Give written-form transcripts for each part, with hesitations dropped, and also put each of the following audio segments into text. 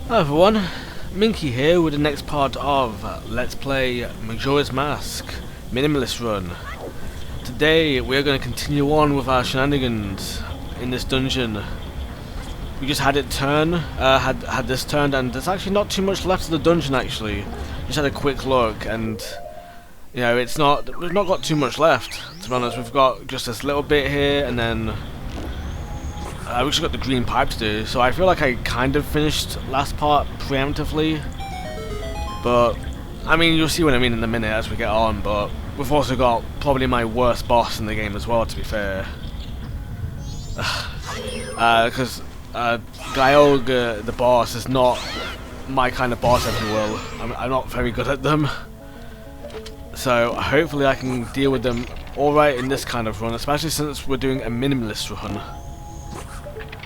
Hi everyone, Minkey here with the next part of Let's Play Majora's Mask, Minimalist Run. Today we are going to continue on with our shenanigans in this dungeon. We just had it turn, had this turned, and there's actually not too much left of the dungeon actually. Just had a quick look, and you know, we've not got too much left, to be honest. We've got just this little bit here, and then we just got the green pipe to do, so I feel like I kind of finished last part preemptively. But I mean, you'll see what I mean in a minute as we get on. But we've also got probably my worst boss in the game as well, to be fair. Because Gyorg, the boss, is not my kind of boss, if you will. I'm not very good at them. So hopefully I can deal with them alright in this kind of run, especially since we're doing a minimalist run.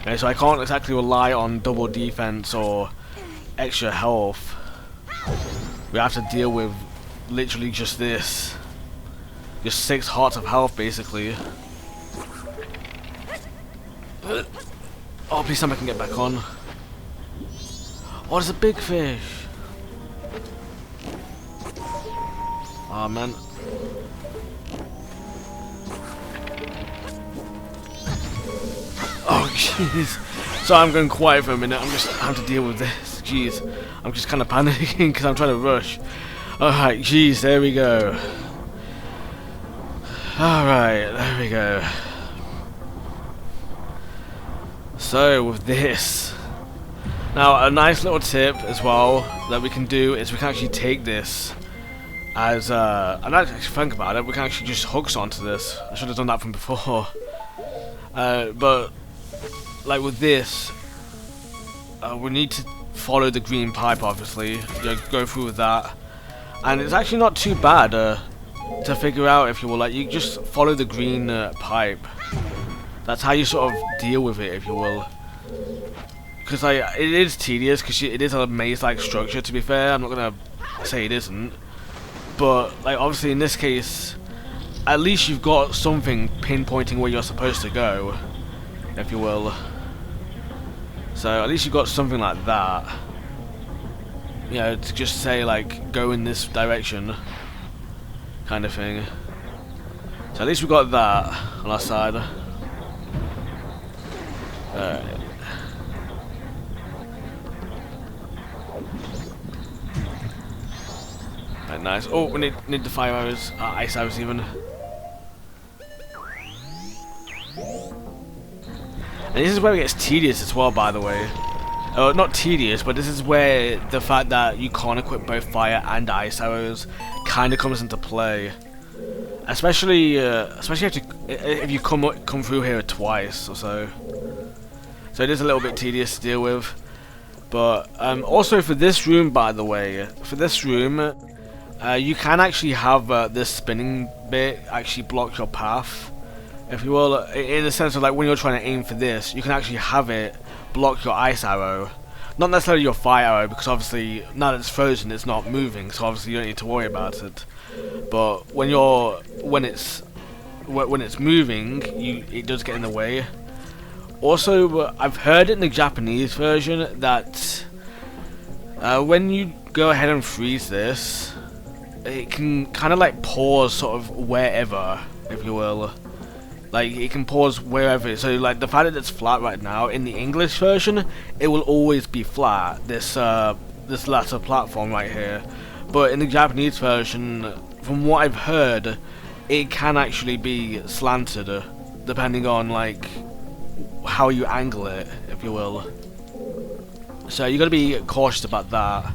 Okay, so I can't exactly rely on double defense or extra health. We have to deal with literally just this. Just 6 hearts of health, basically. Oh, please tell me I can get back on. Oh, there's a big fish. Oh, man. Oh jeez. So I'm going quiet for a minute. I'm just having to deal with this. Jeez. I'm just kind of panicking because I'm trying to rush. Alright, jeez, there we go. Alright, there we go. So with this. Now a nice little tip as well that we can do is we can actually take this as and I actually think about it, we can actually just hooks onto this. I should have done that from before. But like with this, we need to follow the green pipe, obviously. You go through with that, and it's actually not too bad to figure out, if you will. Like, you just follow the green pipe. That's how you sort of deal with it, if you will. Because like, it is tedious, because it is a maze-like structure. To be fair, I'm not gonna say it isn't, but like obviously in this case, at least you've got something pinpointing where you're supposed to go, if you will. So at least you've got something like that, you know, to just say like go in this direction kind of thing. So at least we've got that on our side. Alright. Right, nice. Oh, we need the fire arrows, ice arrows even. And this is where it gets tedious as well, by the way. Not tedious, but this is where the fact that you can't equip both fire and ice arrows kind of comes into play. Especially if you come through here twice or so. So it is a little bit tedious to deal with. But also for this room, by the way, for this room, you can actually have this spinning bit actually block your path, if you will, in the sense of like when you're trying to aim for this, you can actually have it block your ice arrow. Not necessarily your fire arrow, because obviously now that it's frozen it's not moving, so obviously you don't need to worry about it. But when it's moving, it does get in the way. Also, I've heard in the Japanese version that when you go ahead and freeze this, it can kind of like pause sort of wherever, if you will. Like, it can pause wherever. So like the fact that it's flat right now, in the English version it will always be flat, this latter platform right here. But in the Japanese version, from what I've heard, it can actually be slanted, depending on like how you angle it, if you will. So you gotta be cautious about that.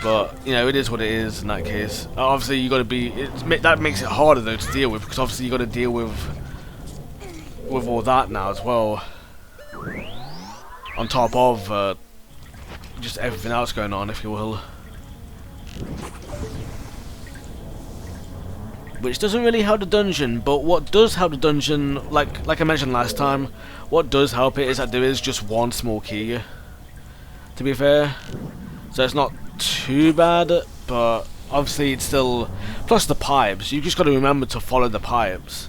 But you know, it is what it is in that case. Obviously you gotta be, that makes it harder though to deal with, because obviously you gotta deal with all that now as well, on top of just everything else going on, if you will. Which doesn't really help the dungeon, but what does help the dungeon, like I mentioned last time, what does help it is that there is just one small key, to be fair. So it's not too bad, but obviously it's still, plus the pipes, you've just got to remember to follow the pipes.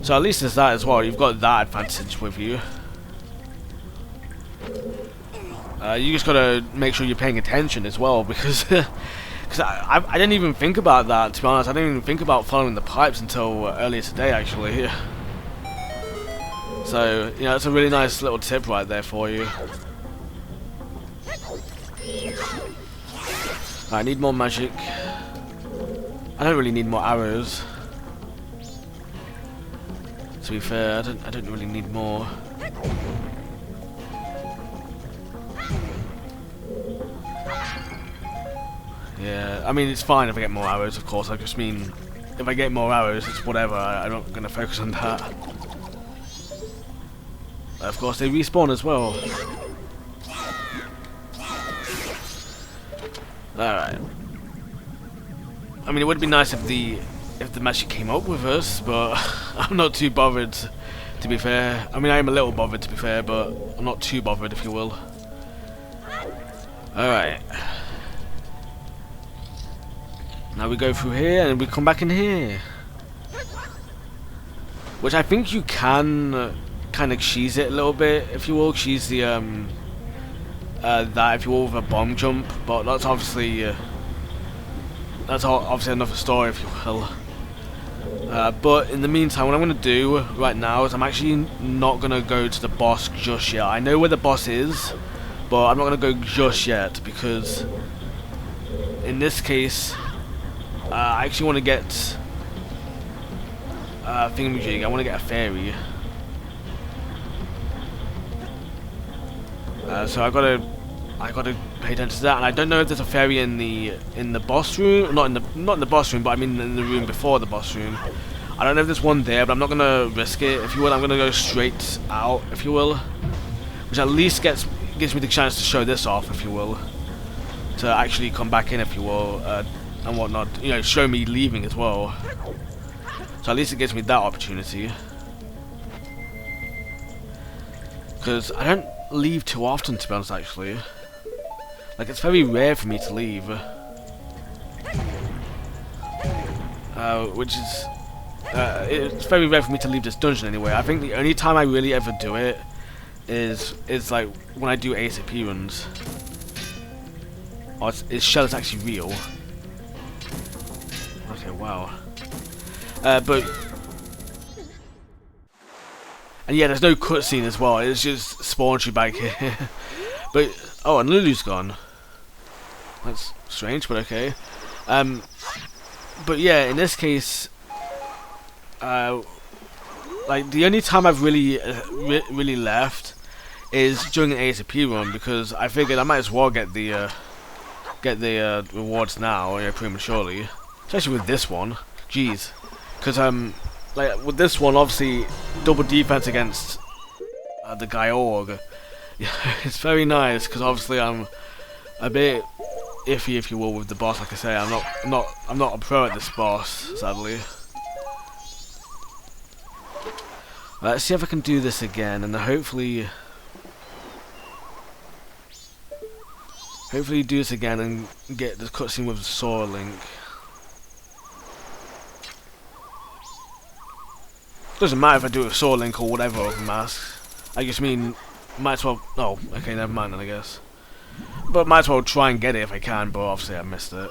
So at least there's that as well, you've got that advantage with you. You just gotta make sure you're paying attention as well, because because I didn't even think about that, to be honest. I didn't even think about following the pipes until earlier today, actually. So, you know, it's a really nice little tip right there for you. I need more magic. I don't really need more arrows. To be fair, I don't really need more. Yeah, I mean, it's fine if I get more arrows, of course. I just mean, if I get more arrows, it's whatever. I'm not going to focus on that. Of course, they respawn as well. Alright. I mean, it would be nice if the magic came up with us, but I'm not too bothered, to be fair. I mean, I am a little bothered, to be fair, but I'm not too bothered, if you will. Alright. Now we go through here, and we come back in here. Which I think you can kind of cheese it a little bit, if you will. Cheese the, that, if you will, with a bomb jump. But that's obviously, obviously another story, if you will. But in the meantime, what I'm going to do right now is I'm actually not going to go to the boss just yet. I know where the boss is, but I'm not going to go just yet, because in this case, I actually want to get thingamajig. I want to get a fairy. So I gotta pay attention to that, and I don't know if there's a fairy in the boss room. Not in the boss room, but I mean in the room before the boss room. I don't know if there's one there, but I'm not gonna risk it, if you will. I'm gonna go straight out, if you will, which at least gives me the chance to show this off, if you will, to actually come back in, if you will, and whatnot. You know, show me leaving as well. So at least it gives me that opportunity, because I don't leave too often, to be honest, actually. Like, it's very rare for me to leave. Which is... it's very rare for me to leave this dungeon anyway. I think the only time I really ever do it is like when I do ASAP runs. Oh, its shell is actually real. Okay, wow. But... And yeah, there's no cutscene as well. It's just spawns you back here. But oh, and Lulu's gone. That's strange, but okay. But yeah, in this case, like the only time I've really really left is during an ASAP run, because I figured I might as well get the rewards now, prematurely, especially with this one. Jeez, because like with this one, obviously double defense against the Gyorg. Yeah, it's very nice, because obviously I'm a bit iffy, if you will, with the boss. Like I say, I'm not a pro at this boss, sadly. Let's see if I can do this again, and hopefully do this again and get the cutscene with Sora Link. Doesn't matter if I do it with Sora Link or whatever other mask. I just mean, might as well. Oh, okay, never mind then, I guess. But might as well try and get it if I can, but obviously I missed it.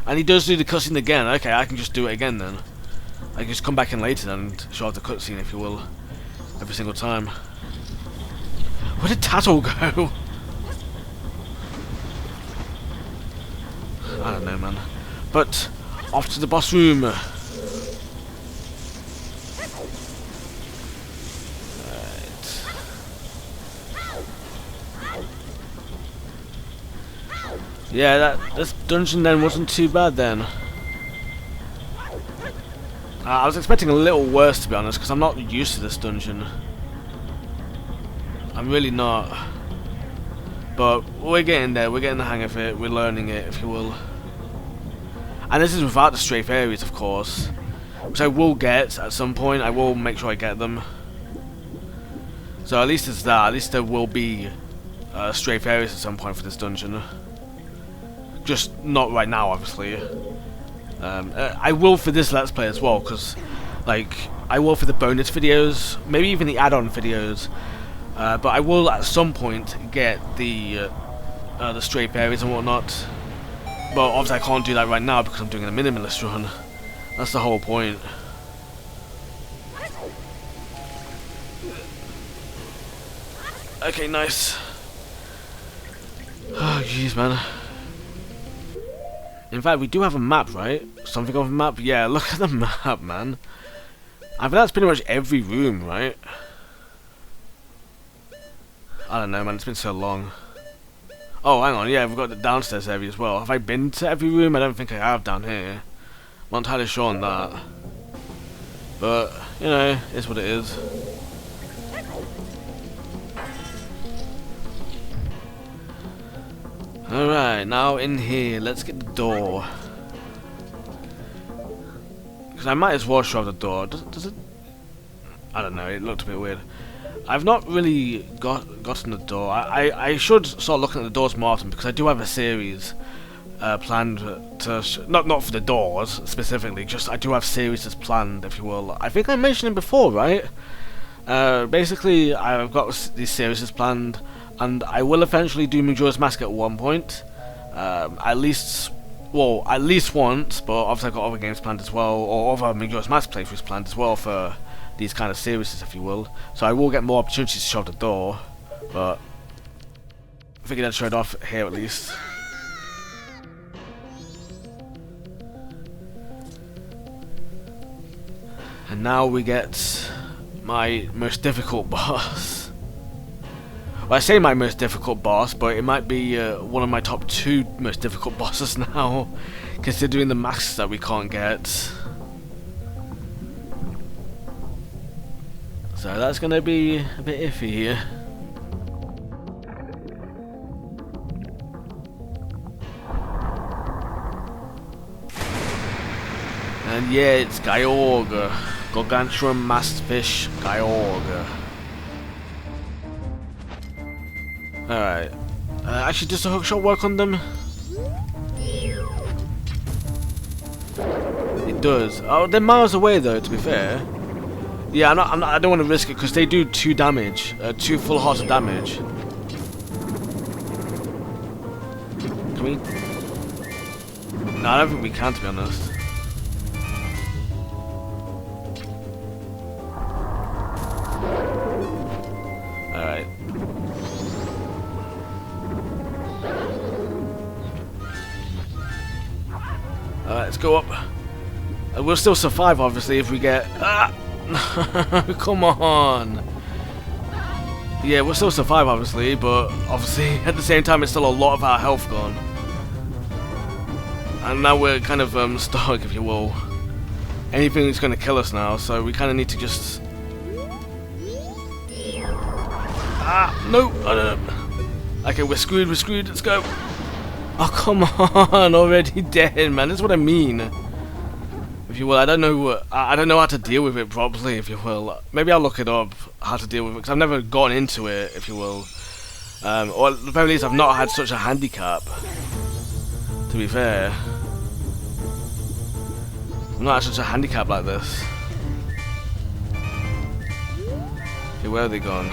And he does do the cutscene again. Okay, I can just do it again then. I can just come back in later and show off the cutscene, if you will, every single time. Where did Tattle go? I don't know, man. But off to the boss room. Yeah, this dungeon then wasn't too bad then. I was expecting a little worse, to be honest, because I'm not used to this dungeon. I'm really not. But we're getting there, we're getting the hang of it, we're learning it, if you will. And this is without the stray fairies, of course, which I will get at some point. I will make sure I get them. So at least it's that. At least there will be stray fairies at some point for this dungeon. Just not right now, obviously. I will for this Let's Play as well, because, like, I will for the bonus videos, maybe even the add-on videos. But I will at some point get the strafe areas and whatnot. But obviously I can't do that right now because I'm doing a minimalist run. That's the whole point. Okay, nice. Oh, jeez, man. In fact, we do have a map, right? Something of a map? Yeah, look at the map, man. I think that's pretty much every room, right? I don't know, man. It's been so long. Oh, hang on. Yeah, we've got the downstairs area as well. Have I been to every room? I don't think I have down here. I'm not entirely sure on that. But, you know, it's what it is. Alright, now in here, let's get the door. Because I might as well show the door. Does it? I don't know, it looked a bit weird. I've not really gotten the door. I should start looking at the doors more often because I do have a series planned to... Not for the doors, specifically, just I do have series planned, if you will. I think I mentioned it before, right? Basically, I've got these series planned. And I will eventually do Majora's Mask at one point, at least once. But obviously I've got other games planned as well, or other Majora's Mask playthroughs planned as well for these kind of series, if you will. So I will get more opportunities to show the door, but I figured I'd show it off here at least. And now we get my most difficult boss. Well, I say my most difficult boss, but it might be one of my top 2 most difficult bosses now, considering the masks that we can't get. So that's going to be a bit iffy here. And yeah, it's Gyorg. Gargantuan masked fish, Gyorg. Alright. Actually, does the hookshot work on them? It does. Oh, they're miles away though, to be fair. Yeah, I don't want to risk it because they do 2 damage. 2 full hearts of damage. Can we? No, I don't think we can, to be honest. Alright. Alright, let's go up. We'll still survive, obviously, if we get... Ah! Come on! Yeah, we'll still survive, obviously, but obviously, at the same time, it's still a lot of our health gone. And now we're kind of stuck, if you will. Anything is going to kill us now, so we kind of need to just... Ah! No! Okay, we're screwed, let's go! Oh, come on! Already dead, man, that's what I mean. If you will, I don't know how to deal with it properly, if you will. Maybe I'll look it up, how to deal with it, because I've never gone into it, if you will. Or at the very least, I've not had such a handicap, to be fair. I've not had such a handicap like this. Okay, where are they gone?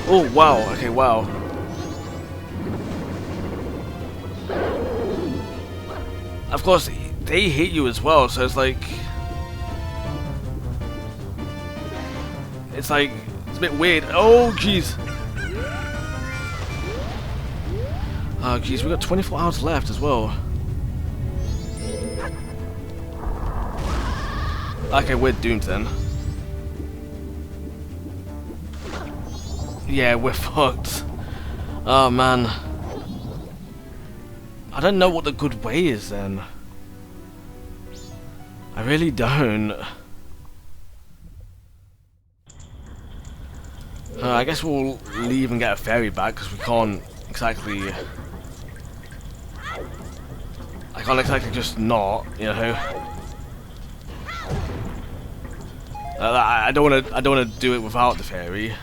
Oh, wow. Okay, wow. Of course, they hit you as well, so it's like... It's a bit weird. Oh, jeez. Oh, jeez, we've got 24 hours left as well. Okay, we're doomed then. Yeah, we're fucked. Oh, man. I don't know what the good way is then. I really don't. I guess we'll leave and get a ferry back because we can't exactly... I can't exactly just not, you know. I don't want to do it without the ferry.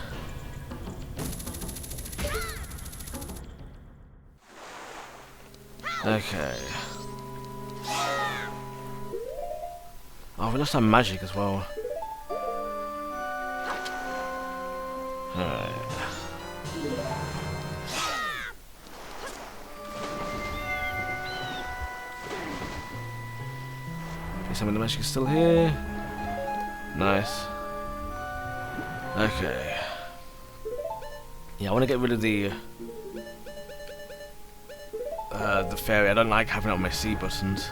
Okay. Oh, we lost our magic as well. Alright. Okay, some of the magic is still here. Nice. Okay. Yeah, I want to get rid of the fairy. I don't like having it on my C buttons.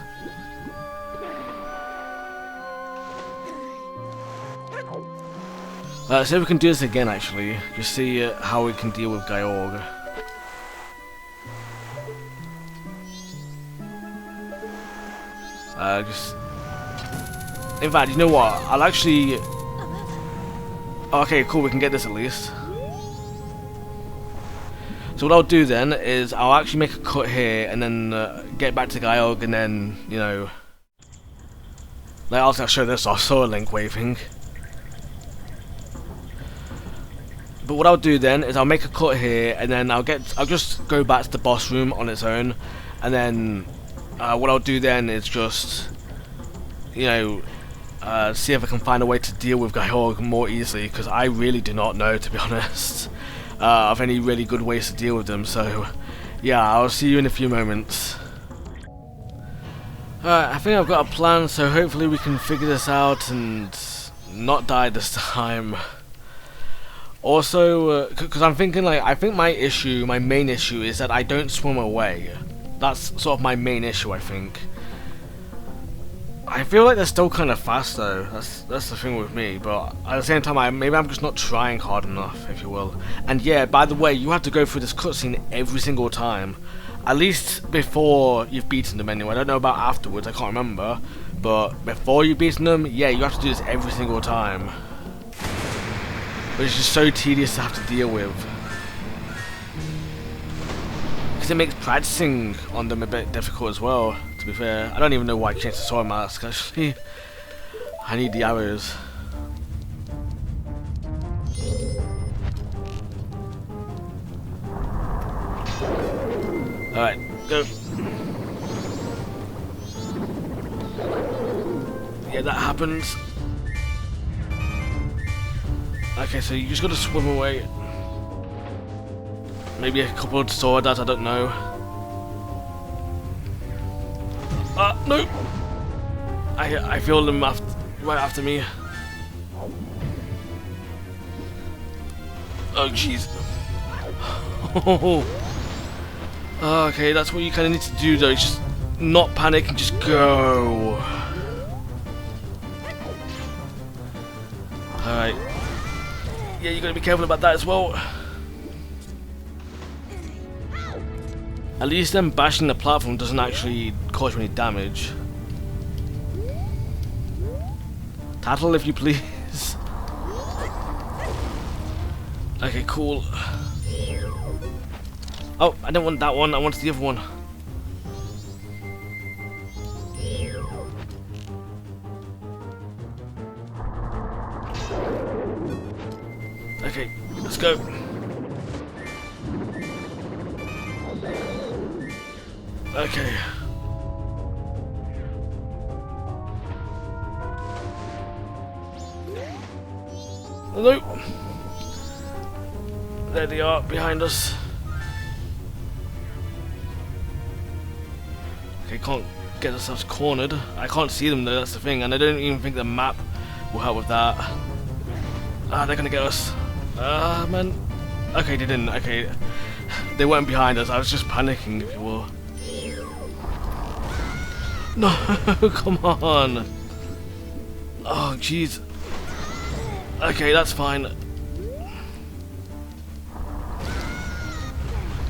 So we can do this again actually. Just see how we can deal with Gyorg. In fact, you know what? I'll actually... Okay, cool, we can get this at least. So what I'll do then is I'll actually make a cut here and then get back to Gyorg and then, you know... Like, I'll show this off, so a link waving. But what I'll do then is I'll make a cut here and then I'll just go back to the boss room on its own, and then what I'll do then is just, you know, see if I can find a way to deal with Gyorg more easily, because I really do not know, to be honest, of any really good ways to deal with them. So yeah, I'll see you in a few moments. Alright, I think I've got a plan, so hopefully we can figure this out and not die this time. Also, because I'm thinking, like, I think my main issue is that I don't swim away. That's sort of my main issue, I think. I feel like they're still kind of fast though, that's the thing with me, but at the same time, maybe I'm just not trying hard enough, if you will. And yeah, by the way, you have to go through this cutscene every single time. At least before you've beaten them anyway. I don't know about afterwards, I can't remember. But before you've beaten them, yeah, you have to do this every single time. But it's just so tedious to have to deal with. Because it makes practicing on them a bit difficult as well, to be fair. I don't even know why I changed the sword mask, actually. I need the arrows. Alright, go. Yeah, that happens. Okay, so you just gotta swim away. Maybe a couple of sword that I don't know. No! I feel them right after me. Oh, jeez. Okay, that's what you kind of need to do though, just not panic and just go. Alright. Yeah, you gotta be careful about that as well. At least them bashing the platform doesn't actually cause you any damage. Tattle, if you please. Okay, cool. Oh, I don't want that one, I want the other one. Okay, let's go. Okay. Hello. There they are, behind us. Okay, can't get ourselves cornered. I can't see them though, that's the thing, and I don't even think the map will help with that. Ah, they're gonna get us. Ah, man. Okay, they didn't. Okay. They weren't behind us, I was just panicking, if you will. No, come on. Oh, jeez. Okay, that's fine.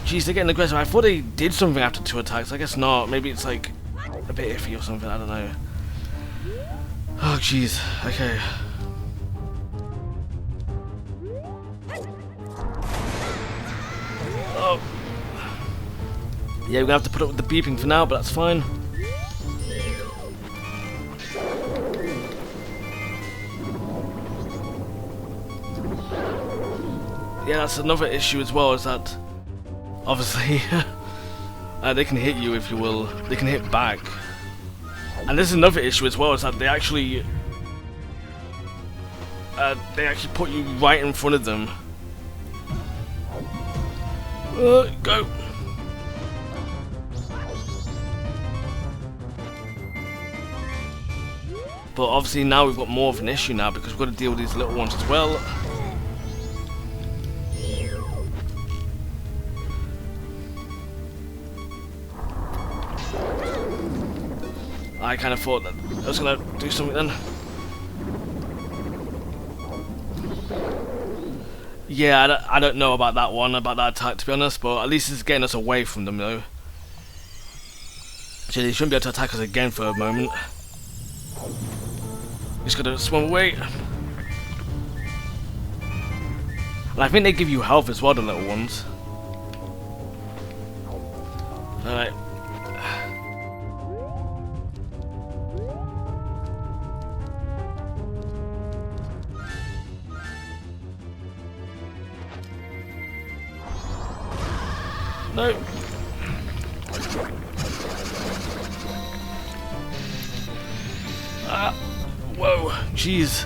Jeez, they're getting aggressive. I thought they did something after 2 attacks. I guess not. Maybe it's like a bit iffy or something. I don't know. Oh, jeez. Okay. Oh. Yeah, we're gonna have to put up with the beeping for now, but that's fine. Yeah, that's another issue as well, is that obviously They can hit you, if you will. They can hit back. And this is another issue as well, is that they actually put you right in front of them. Go! But obviously now we've got more of an issue now because we've got to deal with these little ones as well. I kind of thought that I was going to do something then. Yeah, I don't know about that one, about that attack, to be honest, but at least it's getting us away from them though. So they shouldn't be able to attack us again for a moment. Just gotta swim away. And I think they give you health as well, the little ones. Alright. No. Ah. Whoa. Jeez.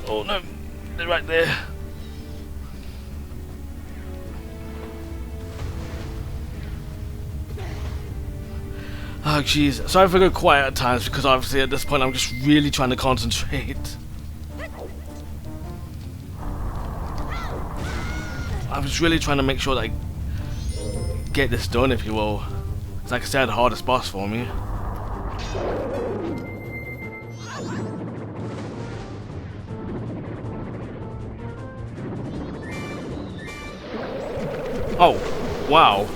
Oh no. They're right there. Oh jeez. Sorry if I go quiet at times because obviously at this point I'm just really trying to concentrate. I was really trying to make sure that I get this done, if you will. It's like I said, the hardest boss for me. Oh, wow.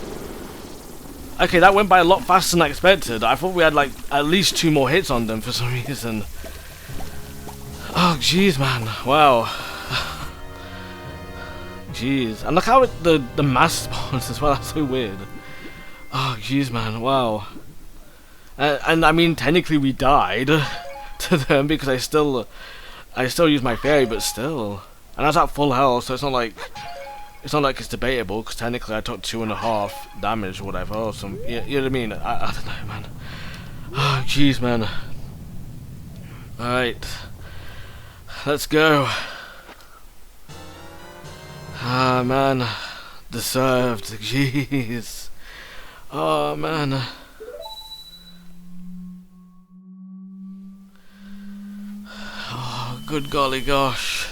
Okay, that went by a lot faster than I expected. I thought we had like at least 2 more hits on them for some reason. Oh, jeez, man. Wow. Jeez, and look how the mass spawns as well. That's so weird. Oh, jeez, man. Wow. And I mean, technically we died to them because I still used my fairy, but still. And I was at full health, so it's not like it's debatable because technically I took 2.5 damage or whatever. Or some, you know what I mean? I don't know, man. Oh, jeez, man. All right, let's go. Ah, man. Deserved. Jeez. Oh, man. Oh, good golly gosh.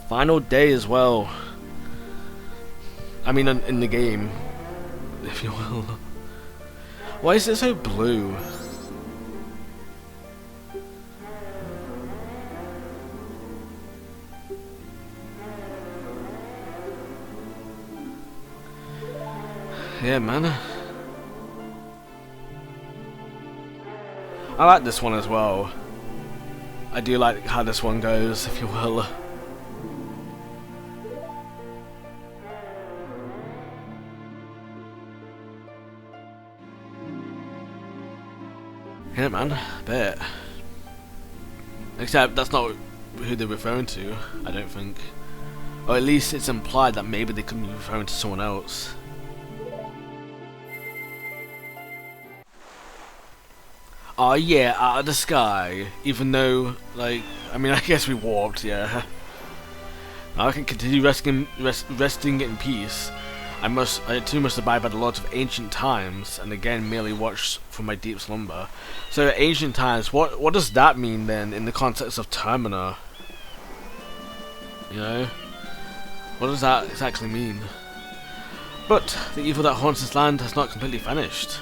Final day as well. I mean, in the game, if you will. Why is it so blue? Yeah, man. I like this one as well. I do like how this one goes, if you will. Yeah, man. Bet. Except that's not who they're referring to, I don't think. Or at least it's implied that maybe they could be referring to someone else. Oh yeah, out of the sky. Even though, like, I mean, I guess we warped, yeah. Now I can continue resting in peace. I too must abide by the laws of ancient times, and again merely watch from my deep slumber. So ancient times, what does that mean then in the context of Taurmega? You know, what does that exactly mean? But the evil that haunts this land has not completely vanished.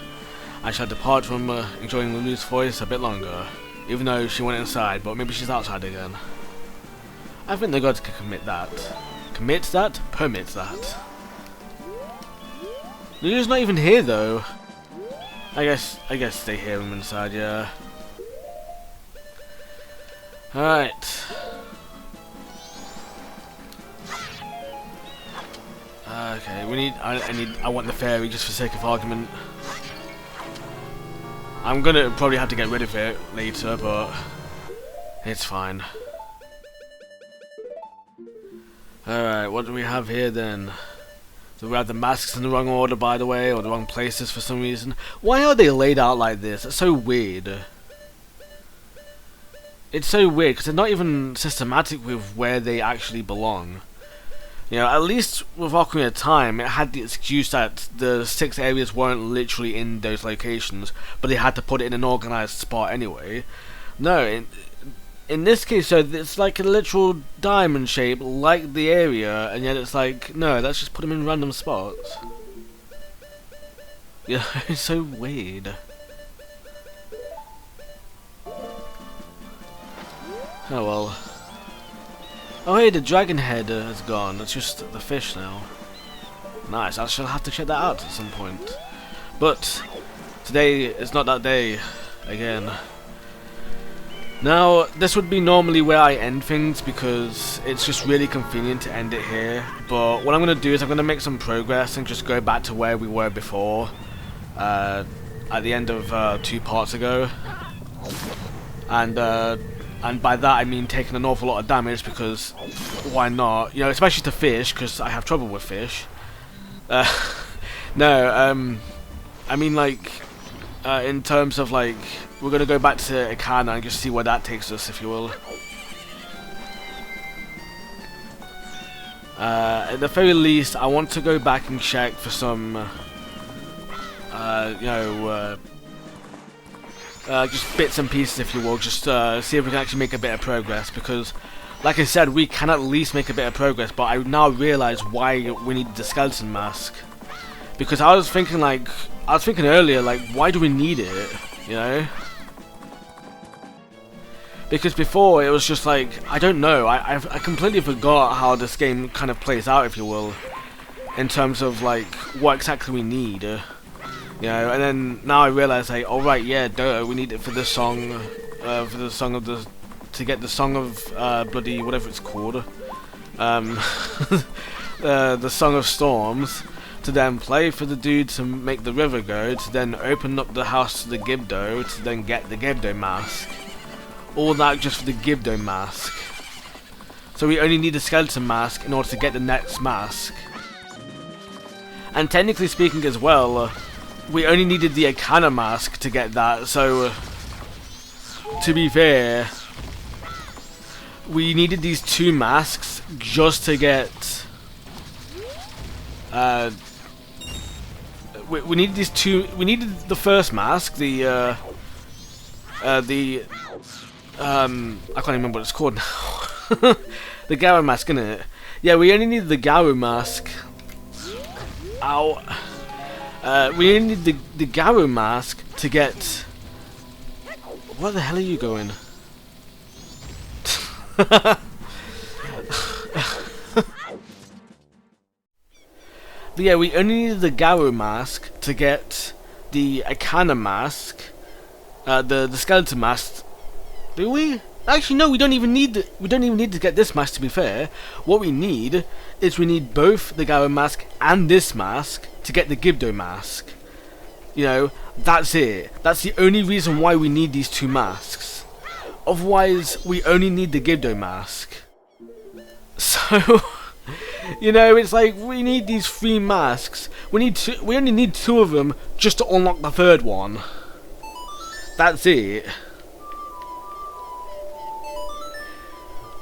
I shall depart from enjoying Lulu's voice a bit longer, even though she went inside, but maybe she's outside again. I think the gods can commit that. Commit that? Permit that. Lulu's not even here though. I guess they hear him inside, yeah. Alright. Okay, I want the fairy just for sake of argument. I'm gonna probably have to get rid of it later, but it's fine. Alright, what do we have here then? Do we have the masks in the wrong order, by the way, or the wrong places for some reason? Why are they laid out like this? It's so weird. It's so weird, because they're not even systematic with where they actually belong. You know, at least with Ocarina of Time, it had the excuse that the 6 areas weren't literally in those locations, but they had to put it in an organized spot anyway. No, in this case, so it's like a literal diamond shape, like the area, and yet it's like, no, let's just put them in random spots. Yeah, it's so weird. Oh well. Oh hey, the dragon head has gone. It's just the fish now. Nice, I shall have to check that out at some point. But today is not that day again. Now, this would be normally where I end things because it's just really convenient to end it here. But what I'm going to do is I'm going to make some progress and just go back to where we were before. At the end of 2 parts ago. And by that I mean taking an awful lot of damage because why not? You know, especially to fish because I have trouble with fish. No, I mean like in terms of like we're gonna go back to Ikana and just see where that takes us, if you will. At the very least, I want to go back and check for some, you know, just bits and pieces, if you will, just see if we can actually make a bit of progress, because like I said, we can at least make a bit of progress, but I now realise why we need the skeleton mask. Because I was thinking earlier, like, why do we need it, you know? Because before, it was just like, I don't know, I completely forgot how this game kind of plays out, if you will, in terms of, like, what exactly we need. You know, and then now I realise, like, oh right, yeah, duh, we need it for this song, to get the song of, bloody, whatever it's called, the Song of Storms, to then play for the dude to make the river go, to then open up the house to the Gibdo, to then get the Gibdo mask. All that just for the Gibdo mask. So we only need a skeleton mask in order to get the next mask. And technically speaking as well, we only needed the Ikana mask to get that, so to be fair, we needed these 2 masks just to get we needed these 2. We needed the first mask, I can't remember what it's called now. The Garu mask, innit? Yeah, we only needed the Garu mask. Ow. We only need the Garu mask to get... Where the hell are you going? But yeah, we only needed the Garu mask to get the Ikana mask, the skeleton mask. Do we? Actually, no. We don't even need to get this mask. To be fair, what we need is we need both the Garu mask and this mask to get the Gibdo mask. You know, that's it. That's the only reason why we need these 2 masks. Otherwise, we only need the Gibdo mask. So, you know, it's like we need these 3 masks. We only need 2 of them just to unlock the 3rd one. That's it.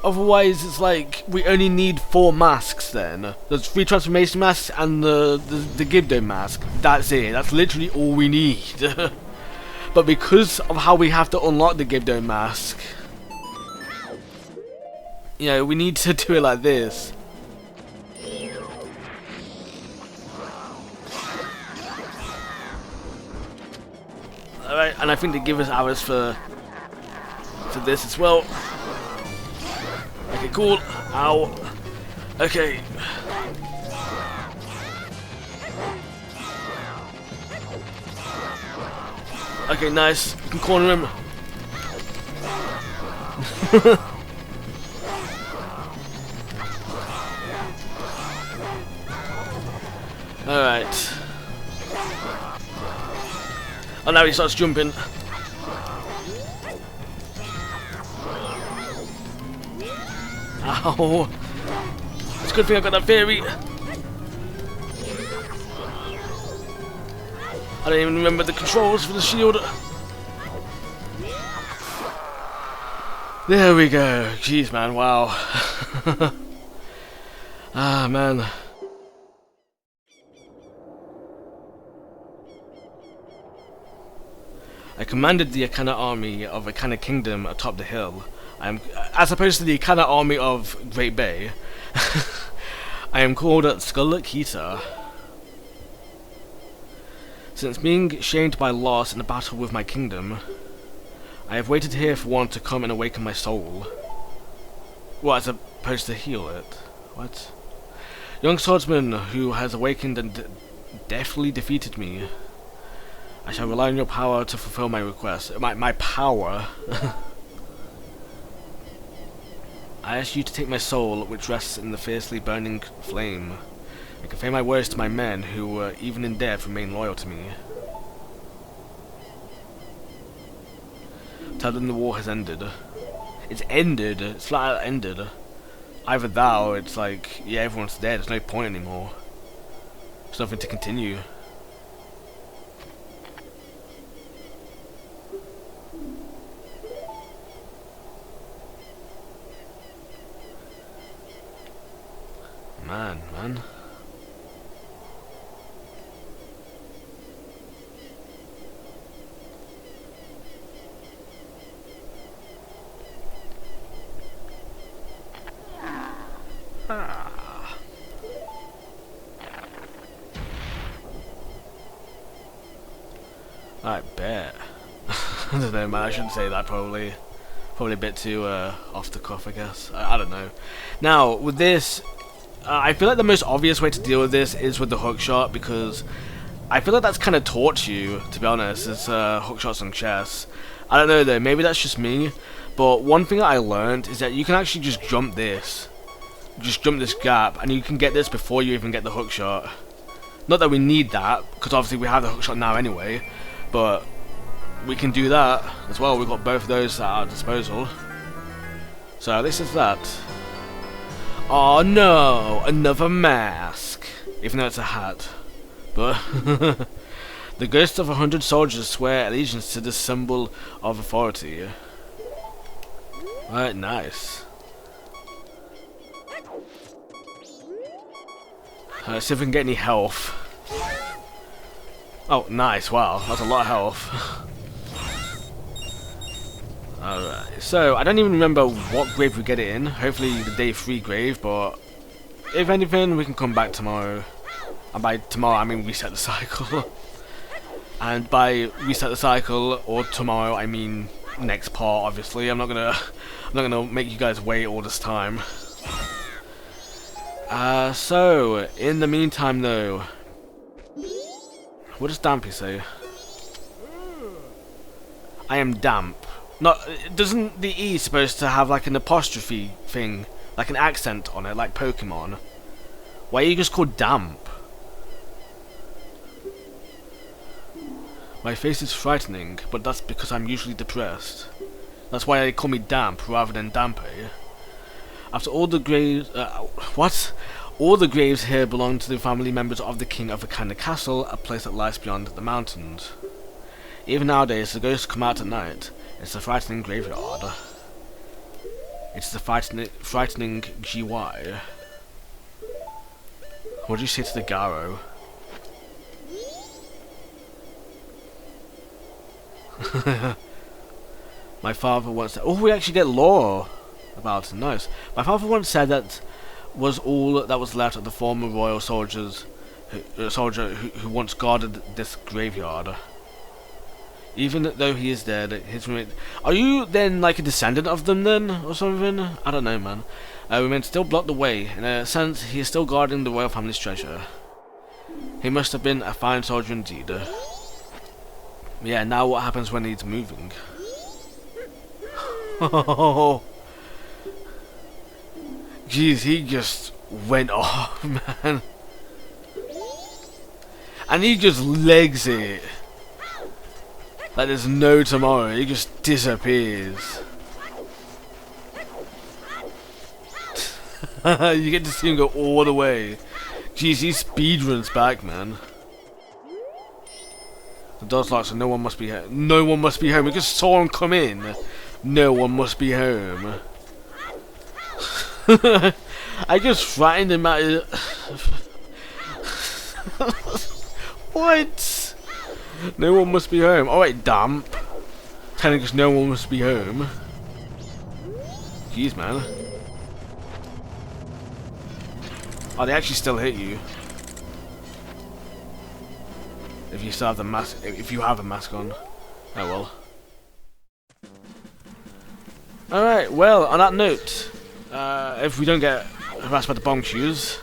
Otherwise, it's like we only need 4 masks then. There's 3 transformation masks and the Gibdo mask. That's it. That's literally all we need. But because of how we have to unlock the Gibdo mask, you know, we need to do it like this. Alright, and I think they give us hours for this as well. Okay, cool. Ow. Okay. Okay, nice. You can corner him. Alright. Oh, now he starts jumping. Ow. Let's Good thing I got that fairy. I don't even remember the controls for the shield. There we go. Jeez, man. Wow. Ah, man. I commanded the Ikana army of Ikana Kingdom atop the hill. As opposed to the Ikana army of Great Bay. I am called Scarlet Keeta. Since being shamed by loss in a battle with my kingdom, I have waited here for one to come and awaken my soul. Well, as opposed to heal it. What? Young swordsman who has awakened and deftly defeated me. I shall rely on your power to fulfill my request. My power? I ask you to take my soul, which rests in the fiercely burning flame, and convey my words to my men who, even in death, remain loyal to me. Tell them the war has ended. It's ended. It's flat out ended. Either that or it's like, yeah, everyone's dead. There's no point anymore. There's nothing to continue. Man. I bet. I don't know, man. I shouldn't say that. Probably a bit too off the cuff, I guess. I don't know. Now with this, I feel like the most obvious way to deal with this is with the hook shot, because I feel like that's kind of taught you, to be honest. It's hook shots on chess. I don't know though. Maybe that's just me. But one thing that I learned is that you can actually just jump this. Just jump this gap, and you can get this before you even get the hook shot. Not that we need that, because obviously we have the hook shot now anyway. But we can do that as well. We've got both of those at our disposal. So this is that. Oh no, another mask. Even though it's a hat. But the ghosts of 100 soldiers swear allegiance to this symbol of authority. Right, nice. See if we can get any health. Oh, nice. Wow, that's a lot of health. Alright, so I don't even remember what grave we get it in. Hopefully the day 3 grave, but if anything, we can come back tomorrow. And by tomorrow, I mean reset the cycle. And by reset the cycle, or tomorrow, I mean next part, obviously. I'm not gonna make you guys wait all this time. So, in the meantime though, what does Dampy say? I am damp. Not, doesn't the E supposed to have like an apostrophe thing, like an accent on it, like Pokemon? Why are you just called damp? My face is frightening, but that's because I'm usually depressed. That's why they call me Damp rather than Dampy. After all the graves, what? All the graves here belong to the family members of the King of Ikana Castle, a place that lies beyond the mountains. Even nowadays, the ghosts come out at night. It's a frightening graveyard. It's the frightening GY. What do you say to the Garo? My father once said, oh, we actually get lore about it. Nice. My father once said that was all that was left of the former royal soldier who once guarded this graveyard. Even though he is dead, his remains... Are you then like a descendant of them then, or something? I don't know, man. Remains still blocked the way. In a sense, he is still guarding the royal family's treasure. He must have been a fine soldier indeed. Yeah, now what happens when he's moving? Oh, jeez, he just went off, man. And he just legs it. Like there's no tomorrow, he just disappears. You get to see him go all the way. Jeez, he speedruns back, man. The door's locked, so no one must be here. No one must be home. We just saw him come in. No one must be home. I just frightened him out. What? No one must be home. Alright, damp. Telling us no one must be home. Jeez, man. Oh, they actually still hit you. If you still have the mask, if you have a mask on. Oh well. Alright, well, on that note, if we don't get harassed by the bomb shoes.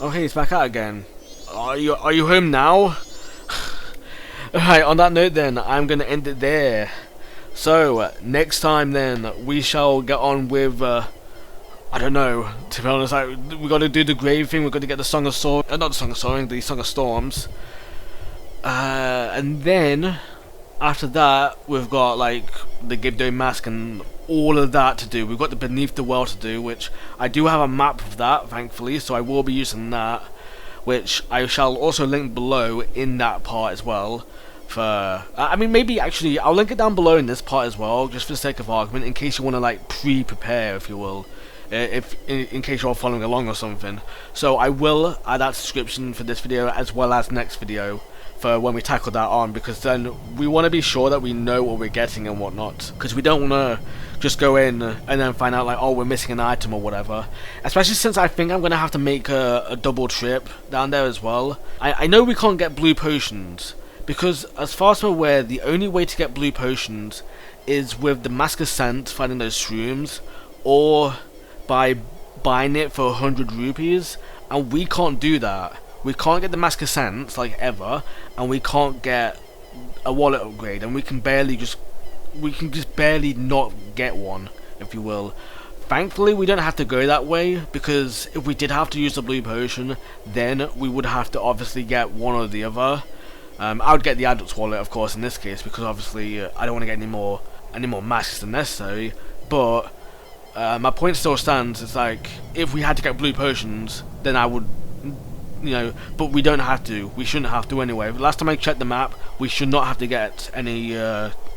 Oh hey, it's back out again. Are you home now? Alright, on that note then, I'm gonna end it there. So, next time then, we shall get on with, I don't know, to be honest, we gotta do the grave thing, we're gonna get the Song of Storms, not the Song of Storms, the Song of Storms. And then, after that, we've got, like, the Gibdo Mask and all of that to do. We've got the Beneath the World to do, which I do have a map of that, thankfully, so I will be using that, which I shall also link below in that part as well. I mean, maybe actually I'll link it down below in this part as well, just for the sake of argument, in case you want to like pre-prepare, if you will, in case you're following along or something. So I will add that description for this video as well as next video for when we tackle that on, because then we want to be sure that we know what we're getting and whatnot, because we don't want to just go in and then find out like, oh, we're missing an item or whatever, especially since I think I'm going to have to make a double trip down there as well. I know we can't get blue potions, because as far as I'm aware, the only way to get blue potions is with the Mask of Scent, finding those shrooms, or by buying it for 100 rupees, and we can't do that. We can't get the Mask of Scent, like, ever, and we can't get a wallet upgrade, and we can just barely not get one, if you will. Thankfully, we don't have to go that way, because if we did have to use the blue potion, then we would have to obviously get one or the other. I would get the adult's wallet, of course, in this case, because obviously I don't want to get any more masks than necessary. But my point still stands. It's like, if we had to get blue potions, then I would, you know. But we don't have to. We shouldn't have to anyway. Last time I checked the map, we should not have to get any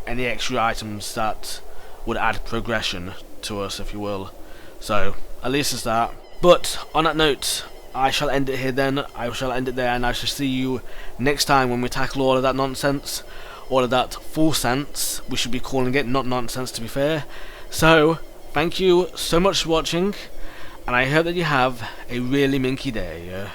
extra items that would add progression to us, if you will. So at least it's that. But on that note, I shall end it here then. I shall end it there, and I shall see you next time when we tackle all of that nonsense, all of that full sense, we should be calling it, not nonsense to be fair. So, thank you so much for watching, and I hope that you have a really minky day.